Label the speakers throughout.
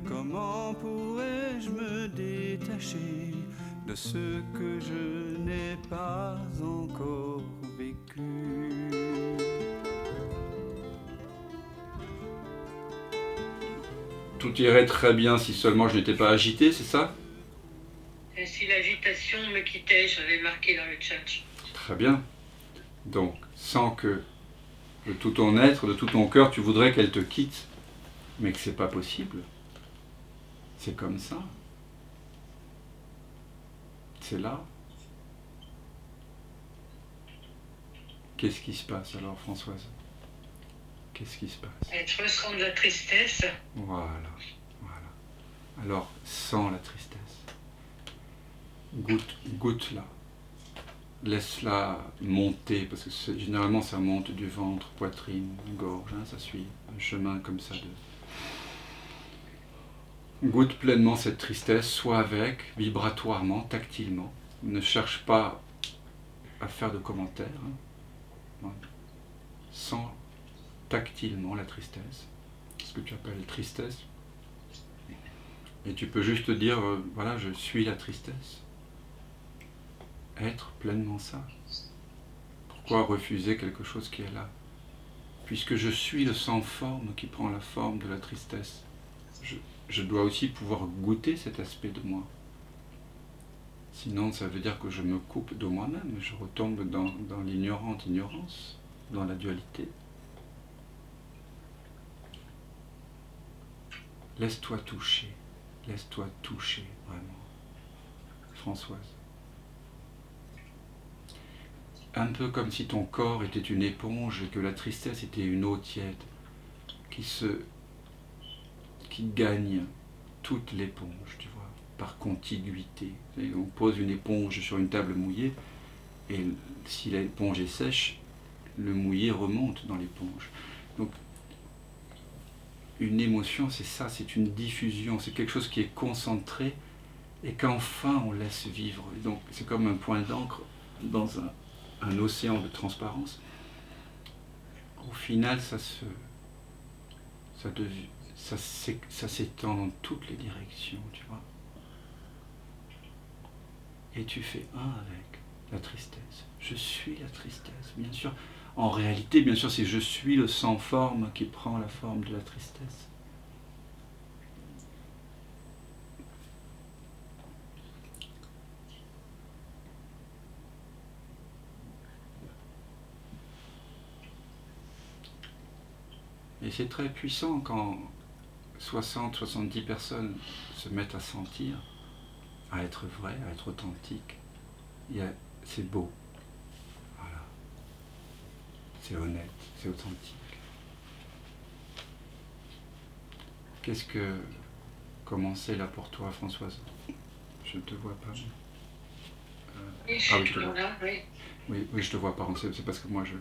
Speaker 1: Comment pourrais-je me détacher de ce que je n'ai pas encore vécu? Tout irait très bien si seulement je n'étais pas agité, c'est ça?
Speaker 2: Et si l'agitation me quittait, j'avais marqué dans le chat.
Speaker 1: Très bien. Donc, sans que de tout ton être, de tout ton cœur, tu voudrais qu'elle te quitte, mais que c'est pas possible. C'est comme ça. C'est là. Qu'est-ce qui se passe alors, Françoise? Qu'est-ce qui se passe?
Speaker 2: Je ressens de la tristesse.
Speaker 1: Voilà, voilà. Alors, sens la tristesse. Goûte-la. Laisse-la monter, parce que généralement ça monte du ventre, poitrine, gorge, hein, ça suit un chemin comme ça de... Goûte pleinement cette tristesse, sois avec, vibratoirement, tactilement. Ne cherche pas à faire de commentaires. Hein. Sens tactilement la tristesse, ce que tu appelles tristesse. Et tu peux juste dire, voilà, je suis la tristesse. Être pleinement ça. Pourquoi refuser quelque chose qui est là? Puisque je suis le sans forme qui prend la forme de la tristesse, je dois aussi pouvoir goûter cet aspect de moi. Sinon, ça veut dire que je me coupe de moi-même, je retombe dans l'ignorante ignorance, dans la dualité. Laisse-toi toucher vraiment, Françoise. Un peu comme si ton corps était une éponge et que la tristesse était une eau tiède qui gagne toute l'éponge, tu vois, par contiguïté. Et on pose une éponge sur une table mouillée et si l'éponge est sèche, le mouillé remonte dans l'éponge. Donc une émotion, c'est ça, c'est une diffusion, c'est quelque chose qui est concentré et qu'enfin on laisse vivre. Et donc c'est comme un point d'encre dans un océan de transparence. Au final, ça s'étend dans toutes les directions, tu vois. Et tu fais un avec la tristesse. Je suis la tristesse, bien sûr. En réalité, bien sûr, c'est je suis le sans forme qui prend la forme de la tristesse. Et c'est très puissant quand 60-70 personnes se mettent à sentir, à être vrai, à être authentique. C'est beau. Voilà. C'est honnête, c'est authentique. Qu'est-ce que... Comment c'est là pour toi, Françoise? Je ne te vois pas.
Speaker 2: Oui, je suis toujours là, oui.
Speaker 1: Oui, je te vois pas, c'est parce que moi je...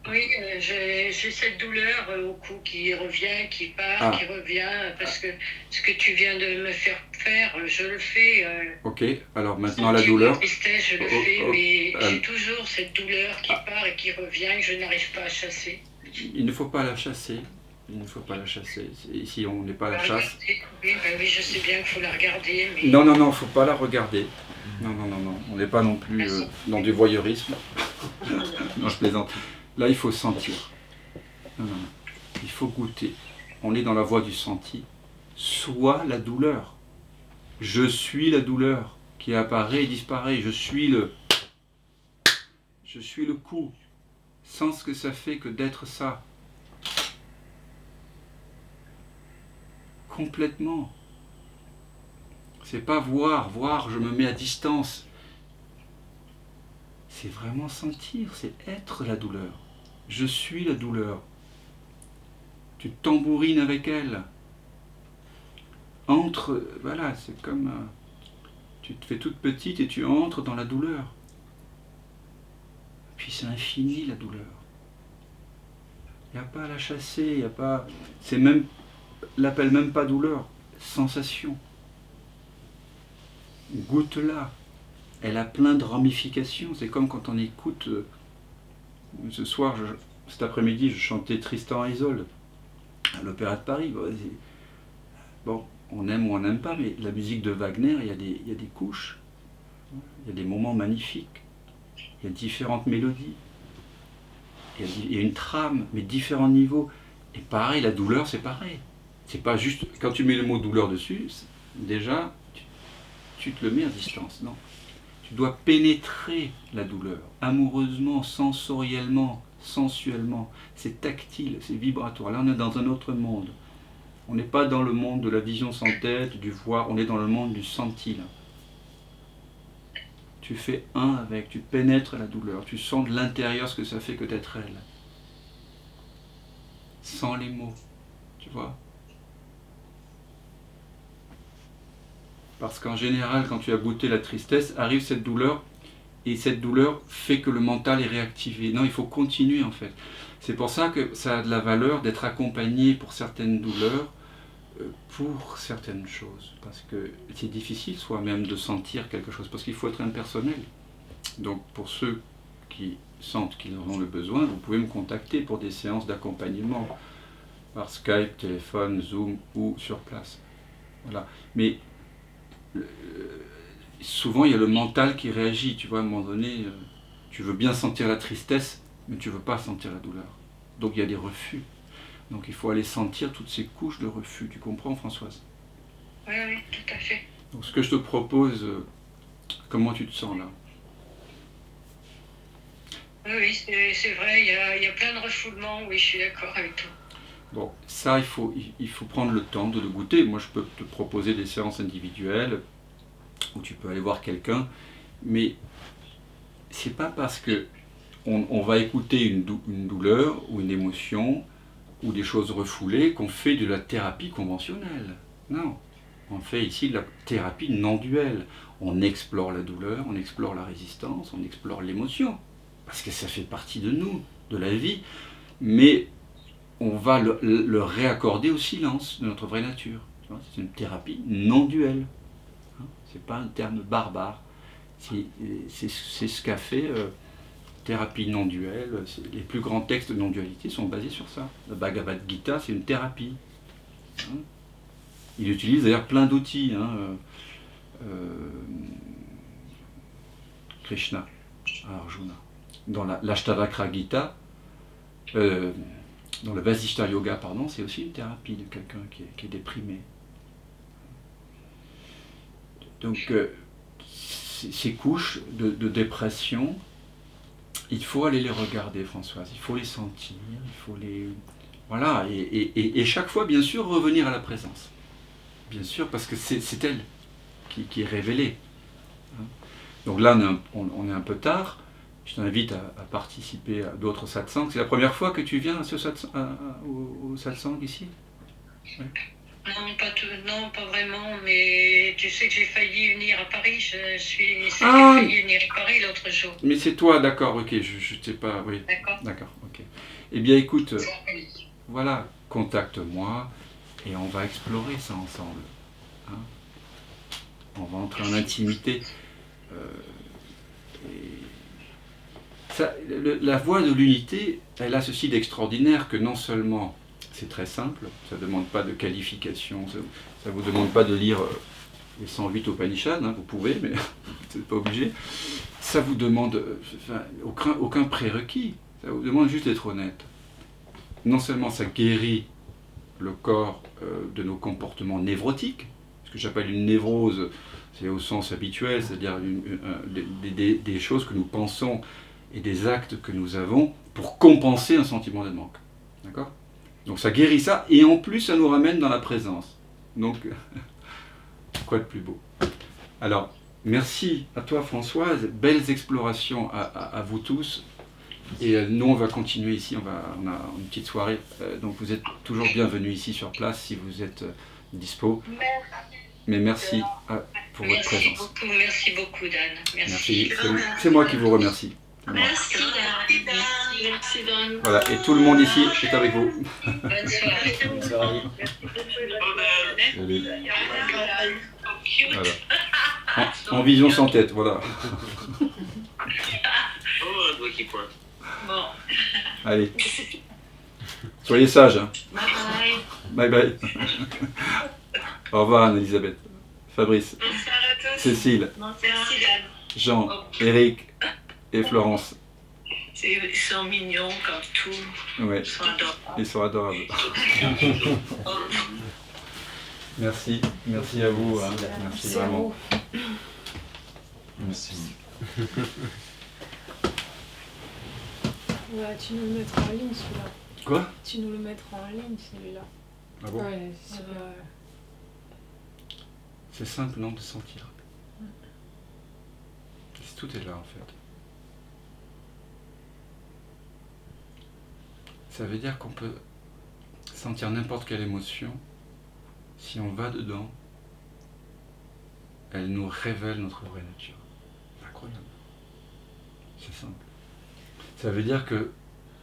Speaker 2: Oui, j'ai cette douleur au cou qui revient, qui part, qui revient, parce que ce que tu viens de me faire faire, je le fais.
Speaker 1: Ok, alors maintenant la douleur...
Speaker 2: Tristesse, je le fais, mais j'ai toujours cette douleur qui part et qui revient que je n'arrive pas à chasser.
Speaker 1: Il ne faut pas la chasser. Il ne faut pas la chasser. Ici, on n'est pas à la chasse.
Speaker 2: Oui, je sais bien qu'il faut la regarder. Mais...
Speaker 1: Non, il ne faut pas la regarder. Non. On n'est pas non plus dans du voyeurisme. Non, je plaisante. Là, il faut sentir. Non. Il faut goûter. On est dans la voie du senti. Sois la douleur. Je suis la douleur qui apparaît et disparaît. Je suis le coup. Sans ce que ça fait que d'être ça. Complètement. C'est pas voir, je me mets à distance. C'est vraiment sentir, c'est être la douleur. Je suis la douleur. Tu tambourines avec elle. Entre, voilà, c'est comme... tu te fais toute petite et tu entres dans la douleur. Puis c'est infini la douleur. Il n'y a pas à la chasser, il n'y a pas... C'est même... L'appelle même pas douleur, sensation. Goûte-la. Elle a plein de ramifications. C'est comme quand on écoute... ce soir, cet après-midi, je chantais Tristan et Isolde à l'Opéra de Paris. Bon, on aime ou on n'aime pas, mais la musique de Wagner, il y a des couches, il y a des moments magnifiques, il y a différentes mélodies, il y a une trame, mais différents niveaux. Et pareil, la douleur, c'est pareil. C'est pas juste, quand tu mets le mot douleur dessus, déjà, tu te le mets à distance, non. Tu dois pénétrer la douleur, amoureusement, sensoriellement, sensuellement. C'est tactile, c'est vibratoire. Là, on est dans un autre monde. On n'est pas dans le monde de la vision sans tête, du voir, on est dans le monde du senti. Là. Tu fais un avec, tu pénètres la douleur, tu sens de l'intérieur ce que ça fait que d'être elle. Sans les mots, tu vois. Parce qu'en général, quand tu as goûté la tristesse, arrive cette douleur, et cette douleur fait que le mental est réactivé. Non, il faut continuer en fait. C'est pour ça que ça a de la valeur d'être accompagné pour certaines douleurs, pour certaines choses. Parce que c'est difficile soi-même de sentir quelque chose, parce qu'il faut être impersonnel. Donc pour ceux qui sentent qu'ils en ont le besoin, vous pouvez me contacter pour des séances d'accompagnement, par Skype, téléphone, Zoom ou sur place. Voilà. Mais souvent il y a le mental qui réagit, tu vois, à un moment donné, tu veux bien sentir la tristesse, mais tu ne veux pas sentir la douleur. Donc il y a des refus. Donc il faut aller sentir toutes ces couches de refus. Tu comprends, Françoise?
Speaker 2: Oui, oui, tout à fait.
Speaker 1: Donc ce que je te propose, comment tu te sens là?
Speaker 2: Oui, c'est vrai, il y a plein de refoulements, oui, je suis d'accord avec toi.
Speaker 1: Bon, ça, il faut prendre le temps de le goûter. Moi, je peux te proposer des séances individuelles où tu peux aller voir quelqu'un, mais c'est pas parce que on va écouter une douleur ou une émotion ou des choses refoulées qu'on fait de la thérapie conventionnelle. Non, on fait ici de la thérapie non-duelle. On explore la douleur, on explore la résistance, on explore l'émotion, parce que ça fait partie de nous, de la vie, mais on va le réaccorder au silence de notre vraie nature. C'est une thérapie non-duelle. C'est pas un terme barbare. C'est ce qu'a fait thérapie non-duelle. Les plus grands textes de non-dualité sont basés sur ça. Le Bhagavad Gita, c'est une thérapie. Il utilise d'ailleurs plein d'outils. Krishna, à Arjuna. Dans l'Ashtavakra Gita, dans le Vasishta Yoga, pardon, c'est aussi une thérapie de quelqu'un qui est déprimé. Donc, ces couches de dépression, il faut aller les regarder, Françoise, il faut les sentir, il faut les... Voilà, et chaque fois, bien sûr, revenir à la présence. Bien sûr, parce que c'est elle qui est révélée. Donc là, on est un peu tard. Je t'invite à participer à d'autres satsangs. C'est la première fois que tu viens au satsang ici? Oui.
Speaker 2: Non, pas vraiment, mais tu sais que j'ai failli venir à Paris. J'ai failli venir à Paris l'autre jour.
Speaker 1: Mais c'est toi, d'accord, ok, je ne sais pas, oui. D'accord, ok. Eh bien, écoute, voilà, contacte-moi et on va explorer ça ensemble. Hein? On va entrer en intimité. La voie de l'unité, elle a ceci d'extraordinaire que non seulement c'est très simple, ça ne demande pas de qualification, ça ne vous demande pas de lire les 108 Upanishads, hein, vous pouvez, mais vous n'êtes pas obligé. Ça vous demande aucun prérequis, ça vous demande juste d'être honnête. Non seulement ça guérit le corps de nos comportements névrotiques, ce que j'appelle une névrose, c'est au sens habituel, c'est-à-dire des choses que nous pensons et des actes que nous avons pour compenser un sentiment de manque. D'accord ? Donc ça guérit ça, et en plus ça nous ramène dans la présence. Donc, quoi de plus beau? Alors, merci à toi Françoise, belles explorations à vous tous, et nous on va continuer ici, on a une petite soirée, donc vous êtes toujours bienvenus ici sur place si vous êtes dispo. Mais merci pour votre présence.
Speaker 2: Merci beaucoup Dan. Merci.
Speaker 1: C'est moi qui vous remercie.
Speaker 2: Merci Dan. Merci Dan.
Speaker 1: Voilà, et tout le monde ici est avec vous.
Speaker 2: Bonne soirée.
Speaker 1: Bonne soirée. Voilà. En vision sans tête, voilà.
Speaker 2: Bon.
Speaker 1: Allez. Soyez sages. Hein.
Speaker 2: Bye bye.
Speaker 1: Bye bye. Au revoir Anne-Elisabeth, Fabrice,
Speaker 2: Bonsoir à tous.
Speaker 1: Cécile,
Speaker 2: Merci Dan.
Speaker 1: Jean, Eric et Florence.
Speaker 2: Ils sont mignons comme tout.
Speaker 1: Ouais,
Speaker 2: Ils sont adorables.
Speaker 1: ils sont adorables. Merci, merci à vous. Hein. Merci vraiment. Merci.
Speaker 3: Ouais, tu nous le mettras en ligne celui-là.
Speaker 1: Quoi?
Speaker 3: Tu nous le mettras en ligne celui-là.
Speaker 1: Ah bon?
Speaker 3: Ouais, c'est vrai.
Speaker 1: C'est simple, non, de sentir. Tout est là en fait. Ça veut dire qu'on peut sentir n'importe quelle émotion. Si on va dedans, elle nous révèle notre vraie nature. C'est incroyable. C'est simple. Ça veut dire que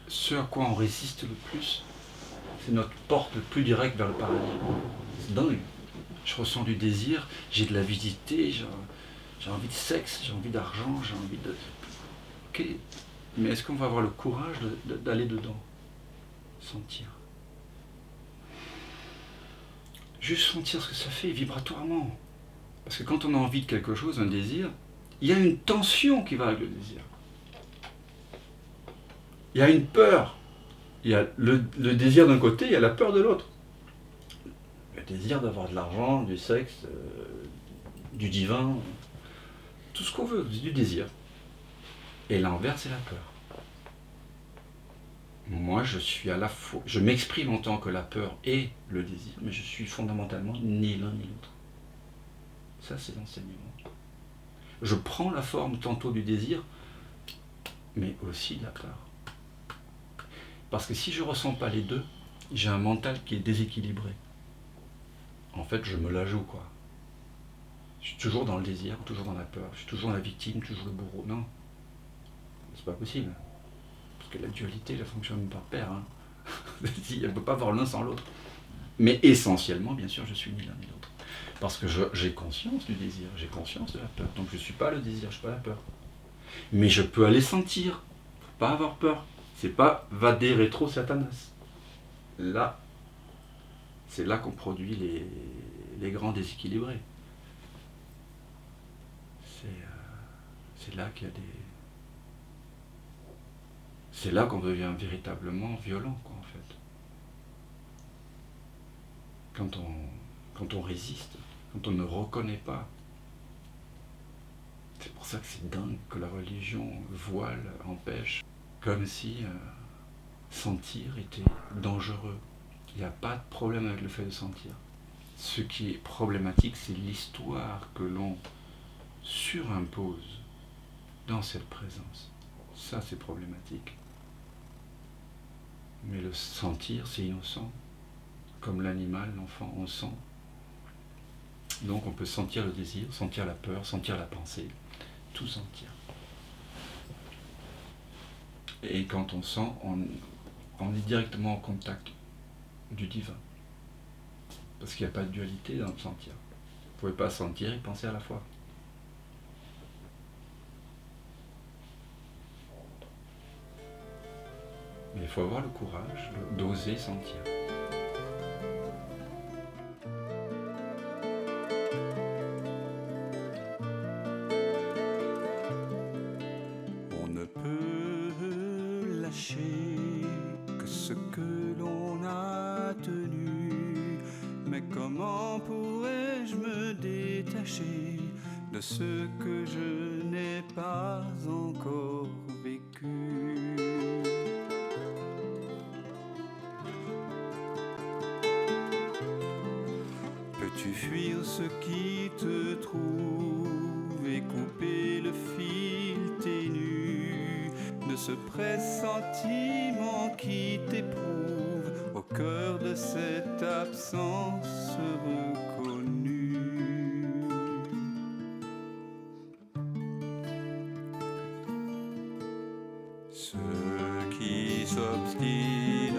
Speaker 1: ce à quoi on résiste le plus, c'est notre porte le plus directe vers le paradis. C'est dingue. Je ressens du désir, j'ai de l'avidité, j'ai envie de sexe, j'ai envie d'argent, j'ai envie de... Ok, mais est-ce qu'on va avoir le courage d'aller dedans? Sentir. Juste sentir ce que ça fait vibratoirement. Parce que quand on a envie de quelque chose, un désir, il y a une tension qui va avec le désir. Il y a une peur. Il y a le désir d'un côté, il y a la peur de l'autre. Le désir d'avoir de l'argent, du sexe, du divin, tout ce qu'on veut, du désir. Et l'inverse, c'est la peur. Moi, je suis à la fois, je m'exprime en tant que la peur et le désir, mais je suis fondamentalement ni l'un ni l'autre. Ça, c'est l'enseignement. Je prends la forme tantôt du désir, mais aussi de la peur. Parce que si je ne ressens pas les deux, j'ai un mental qui est déséquilibré. En fait, je me la joue, quoi. Je suis toujours dans le désir, toujours dans la peur, je suis toujours la victime, toujours le bourreau. Non, c'est pas possible. Parce que la dualité, elle fonctionne par paire. Hein. Elle ne peut pas avoir l'un sans l'autre. Mais essentiellement, bien sûr, je suis ni l'un ni l'autre. Parce que j'ai conscience du désir, j'ai conscience de la peur. Donc je ne suis pas le désir, je ne suis pas la peur. Mais je peux aller sentir. Faut pas avoir peur. C'est pas vader rétro satanas. Là, c'est là qu'on produit les grands déséquilibrés. C'est là qu'il y a des... C'est là qu'on devient véritablement violent, quoi, en fait. Quand on résiste, quand on ne reconnaît pas. C'est pour ça que c'est dingue que la religion voile, empêche. Comme si sentir était dangereux. Il n'y a pas de problème avec le fait de sentir. Ce qui est problématique, c'est l'histoire que l'on surimpose dans cette présence. Ça, c'est problématique. Mais le sentir, c'est innocent. Comme l'animal, l'enfant, on sent. Donc on peut sentir le désir, sentir la peur, sentir la pensée, tout sentir. Et quand on sent, on est directement en contact du divin. Parce qu'il n'y a pas de dualité dans le sentir. Vous ne pouvez pas sentir et penser à la fois. Mais il faut avoir le courage d'oser sentir.
Speaker 4: On ne peut lâcher que ce que l'on a tenu. Mais comment pourrais-je me détacher de ce que je n'ai pas encore vécu? Peux-tu fuir ce qui te trouve et couper le fil ténu de ce pressentiment qui t'éprouve au cœur de cette absence reconnue? Ceux qui s'obstinent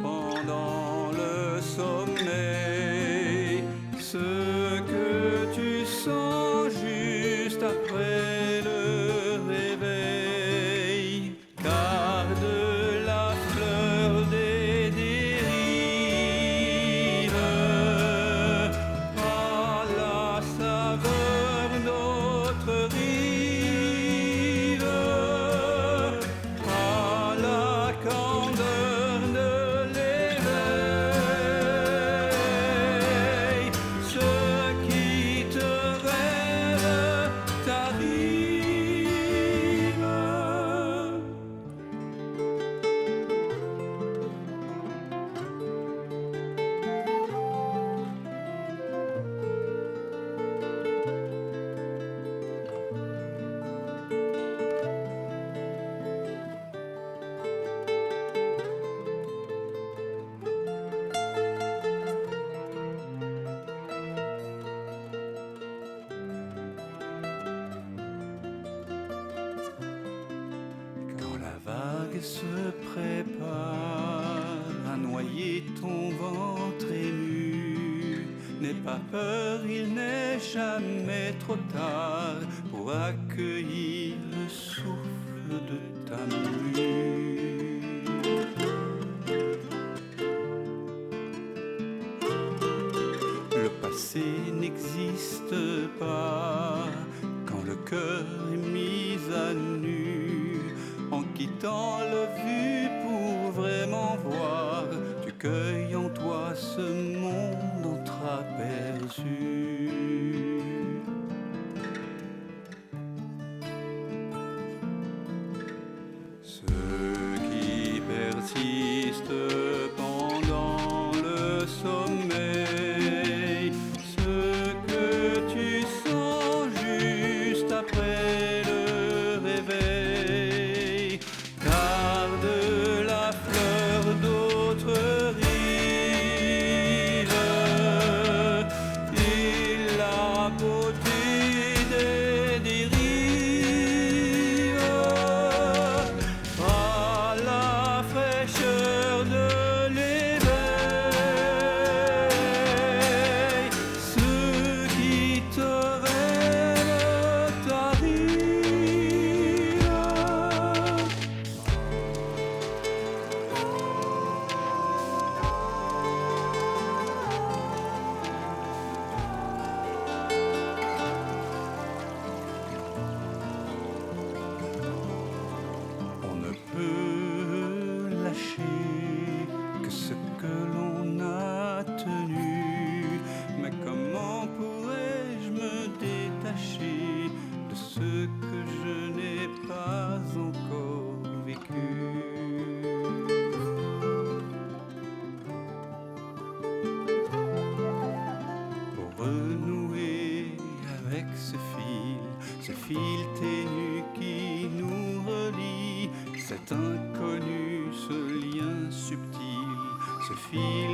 Speaker 4: pendant le sommeil, ce que tu sens juste après le réveil, car de la fleur des dérives se prépare à noyer ton ventre ému. N'aie pas peur, il n'est jamais trop tard pour accueillir le souffle de ta mue. Le passé n'existe pas quand le cœur est mis à nu. En quittant le vu pour vraiment voir, tu cueilles en toi ce monde entreaperçu. Ceux qui persistent pendant le sommeil, ce que tu sens juste après le réveil, garde la fleur d'autres rives et la beauté des dérives, à la fraîcheur de l'éveil. Ceux qui te rêvent t'arrivent. On ne peut lâcher que ce que l'on a tenu, mais comment pourrais-je me détacher de ce que je n'ai pas encore vécu? Pour renouer avec ce fil ténu qui nous relie, cet inconnu, ce lien subtil, ce fil